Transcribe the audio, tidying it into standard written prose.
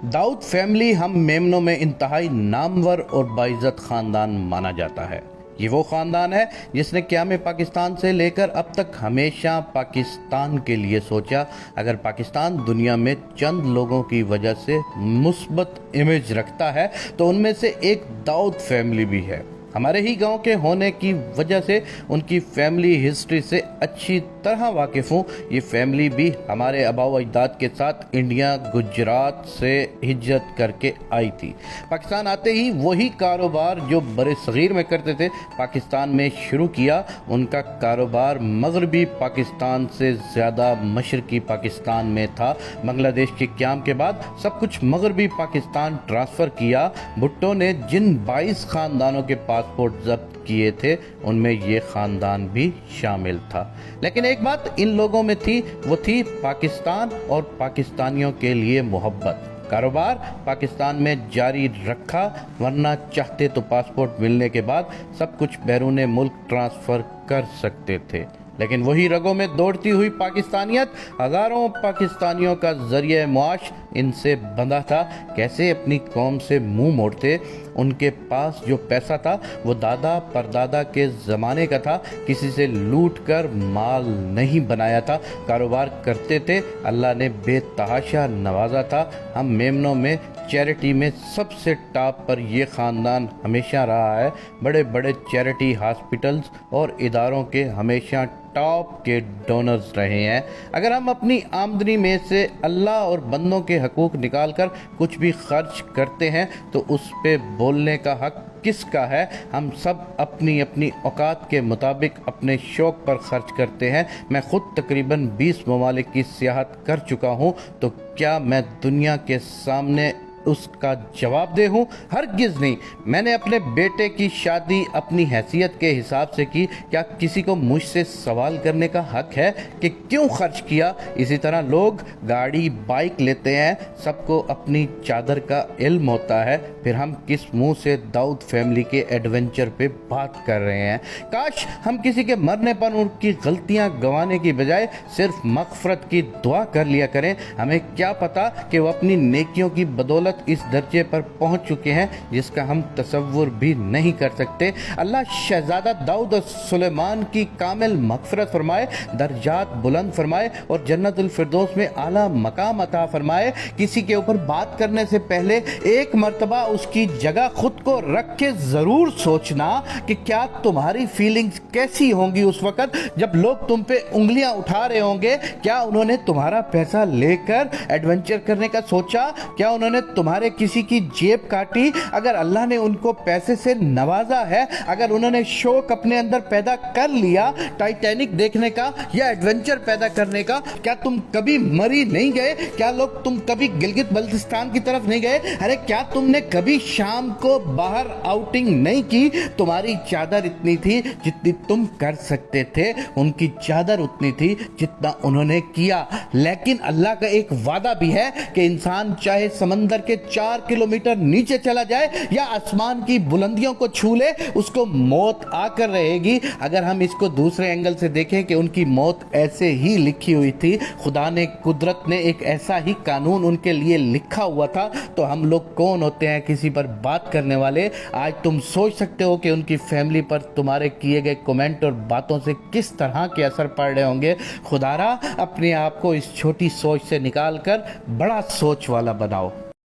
Dawood family हम मेमनों में इंतहाई नामवर और बाइज्जत ख़ानदान माना जाता है। ये वो ख़ानदान है जिसने क़याम पाकिस्तान से लेकर अब तक हमेशा पाकिस्तान के लिए सोचा। अगर पाकिस्तान दुनिया में चंद लोगों की वजह से मुस्बत इमेज रखता है तो उनमें से एक दाऊद फैमिली भी है। हमारे ही गांव के होने की वजह से उनकी फैमिली हिस्ट्री से अच्छी तरह वाकिफ़ हूँ। ये फैमिली भी हमारे आबाओ अजदाद के साथ इंडिया गुजरात से हिजरत करके आई थी। पाकिस्तान आते ही वही कारोबार जो बड़े सगीर में करते थे पाकिस्तान में शुरू किया। उनका कारोबार मगरबी पाकिस्तान से ज़्यादा मशरकी पाकिस्तान में था। बांग्लादेश के क़याम के बाद सब कुछ मगरबी पाकिस्तान ट्रांसफ़र किया। भुट्टो ने जिन 22 ख़ानदानों के पासपोर्ट जब्त किए थे उनमें ये ख़ानदान भी शामिल था। लेकिन एक बात इन लोगों में थी, वो थी पाकिस्तान और पाकिस्तानियों के लिए मोहब्बत। कारोबार पाकिस्तान में जारी रखा, वरना चाहते तो पासपोर्ट मिलने के बाद सब कुछ बैरून मुल्क ट्रांसफ़र कर सकते थे। लेकिन वही रगों में दौड़ती हुई पाकिस्तानियत हज़ारों पाकिस्तानियों का ज़रिए मुआश इनसे बंधा था। कैसे अपनी कौम से मुंह मोड़ते। उनके पास जो पैसा था वो दादा परदादा के ज़माने का था, किसी से लूट कर माल नहीं बनाया था। कारोबार करते थे, अल्लाह ने बेतहाशा नवाजा था। हम मेमनों में चैरिटी में सबसे टॉप पर ये ख़ानदान हमेशा रहा है। बड़े बड़े चैरिटी हॉस्पिटल्स और इदारों के हमेशा टॉप के डोनर्स रहे हैं। अगर हम अपनी आमदनी में से अल्लाह और बंदों के हकूक़ निकाल कर कुछ भी खर्च करते हैं तो उस पे बोलने का हक किसका है? हम सब अपनी अपनी औकात के मुताबिक अपने शौक़ पर खर्च करते हैं। मैं ख़ुद तकरीबन 20 ममालिक की सियाहत कर चुका हूँ, तो क्या मैं दुनिया के सामने उसका जवाब दे हूँ? हरगिज़ नहीं। मैंने अपने बेटे की शादी अपनी हैसियत के हिसाब से की। क्या किसी को मुझसे सवाल करने का हक है कि क्यों खर्च किया? इसी तरह लोग गाड़ी बाइक लेते हैं, सबको अपनी चादर का इल्म होता है, फिर हम किस मुंह से दाऊद फैमिली के एडवेंचर पे बात कर रहे हैं? काश हम किसी के मरने पर उनकी गलतियां गंवाने की बजाय सिर्फ मग़फ़रत की दुआ कर लिया करें। हमें क्या पता कि वो अपनी नेकियों की बदौलत इस दर्जे पर पहुंच चुके हैं जिसका हम तसव्वुर भी नहीं कर सकते। अल्लाह शहजादा दाऊद और सुलेमान की कामिल मग़फ़रत फरमाए, दर्जात बुलंद फरमाए और जन्नतुल फिरदौस में आला मकाम अता फरमाए। किसी के ऊपर बात करने से पहले एक मर्तबा उसकी जगह खुद को रख के ज़रूर सोचना कि क्या तुम्हारी फीलिंग्स कैसी होंगी उस वक़्त जब लोग तुम पे उंगलियां उठा रहे होंगे। क्या उन्होंने तुम्हारा पैसा लेकर एडवेंचर करने का सोचा? क्या उन्होंने तुम्हारे किसी की जेब काटी? अगर अल्लाह ने उनको पैसे से नवाजा है, अगर उन्होंने शौक अपने अंदर पैदा कर लिया टाइटैनिक देखने का या एडवेंचर पैदा करने का, क्या तुम कभी मरी नहीं गए? क्या लोग तुम कभी गिलगित बल्तिस्तान की तरफ नहीं गए? अरे क्या तुमने कभी शाम को बाहर आउटिंग नहीं की? तुम्हारी चादर इतनी थी जितनी तुम कर सकते थे, उनकी चादर उतनी थी जितना उन्होंने किया। लेकिन अल्लाह का एक वादा भी है कि इंसान चाहे समंदर के 4 किलोमीटर नीचे चला जाए या आसमान की बुलंदियों को छू ले, उसको मौत आकर रहेगी। अगर हम इसको दूसरे एंगल से देखें कि उनकी मौत ऐसे ही लिखी हुई थी, खुदा ने कुदरत ने एक ऐसा ही कानून उनके लिए लिखा हुआ था, तो हम लोग कौन होते हैं किसी पर बात करने वाले? आज तुम सोच सकते हो कि उनकी फैमिली पर तुम्हारे किए गए कमेंट और बातों से किस तरह के असर पड़ रहे होंगे। खुदारा अपने आप को इस छोटी सोच से निकाल कर बड़ा सोच वाला बनाओ।